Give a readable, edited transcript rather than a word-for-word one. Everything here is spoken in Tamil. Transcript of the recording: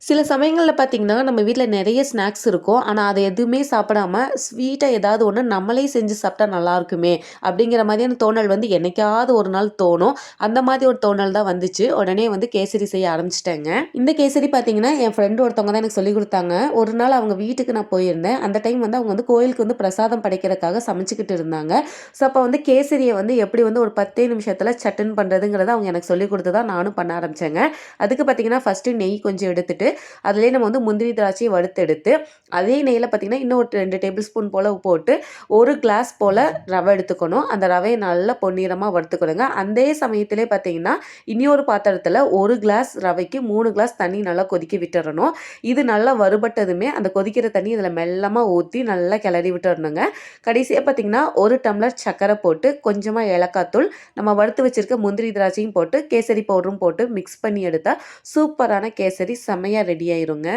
சில சமயங்கள்ல பார்த்தீங்கன்னா, நம்ம வீட்ல நெறைய ஸ்நாக்ஸ் இருக்கும். ஆனா, அத எதுவுமே சாப்பிடாம, ஸ்வீட்டா ஏதாவது ஒண்ணு நம்மளே செஞ்சு சாப்பிட்டா நல்லாருக்குமே! அப்படிங்கிற மாதிரியான தோணல் வந்து என்னைக்காவது ஒரு நாள் தோணும். அந்த மாதிரி ஒரு தோணல் தான் வந்துச்சு. உடனே வந்து கேசரி செய்ய ஆரம்பிச்சுட்டேங்க. இந்த கேசரி பார்த்தீங்கன்னா, என் ஃப்ரெண்ட் ஒருத்தவங்க தான் எனக்கு சொல்லிக் குடுத்தாங்க. ஒரு நாள் அவங்க வீட்டுக்கு நான் போயிருந்தேன். அந்த டைம் வந்து அவங்க வந்து கோயிலுக்கு வந்து பிரசாதம் படைக்கிறதுக்காக சமைச்சுக்கிட்டு இருந்தாங்க. ஸோ, அப்ப வந்து கேசரிய வந்து எப்படி வந்து ஒரு 10 நிமிஷத்துல சட்டுன்னு பண்றதுங்கிறத அவங்க எனக்கு சொல்லிக் குடுத்து தான் நானும் பண்ண ஆரம்பிச்சேங்க. அதுக்கு பார்த்தீங்கன்னா, ஃபர்ஸ்ட்டு நெய் கொஞ்சம் எடுத்துட்டு அதிலேயே நம்ம வந்து முந்திரி திராட்சையை வறுத்தெடுத்து அதே நெய்யில் பார்த்தீங்கன்னா இன்னும் ஒரு 2 டேபிள் ஸ்பூன் போல் போட்டு ஒரு கிளாஸ் போல் ரவை எடுத்துக்கணும். அந்த ரவையை நல்லா பொன்னிறமாக வறுத்துக்கணுங்க. அதே சமயத்திலே பார்த்தீங்கன்னா இன்னொரு பாத்திரத்தில் ஒரு கிளாஸ் ரவைக்கு 3 கிளாஸ் தண்ணி நல்லா கொதிக்க விட்டுறணும். இது நல்லா வறுபட்டதுமே அந்த கொதிக்கிற தண்ணி இதில் மெல்லமாக ஊற்றி நல்லா கிளறி விட்டுறணுங்க. கடைசியாக பார்த்தீங்கன்னா ஒரு டம்ளர் சர்க்கரை போட்டு கொஞ்சமாக ஏலக்காய் தூள் நம்ம வறுத்து வச்சிருக்க முந்திரி திராட்சையும் போட்டு கேசரி பவுடரும் போட்டு மிக்ஸ் பண்ணி எடுத்தால் சூப்பரான கேசரி செம்மையாக ரெடி ஆயிருங்க.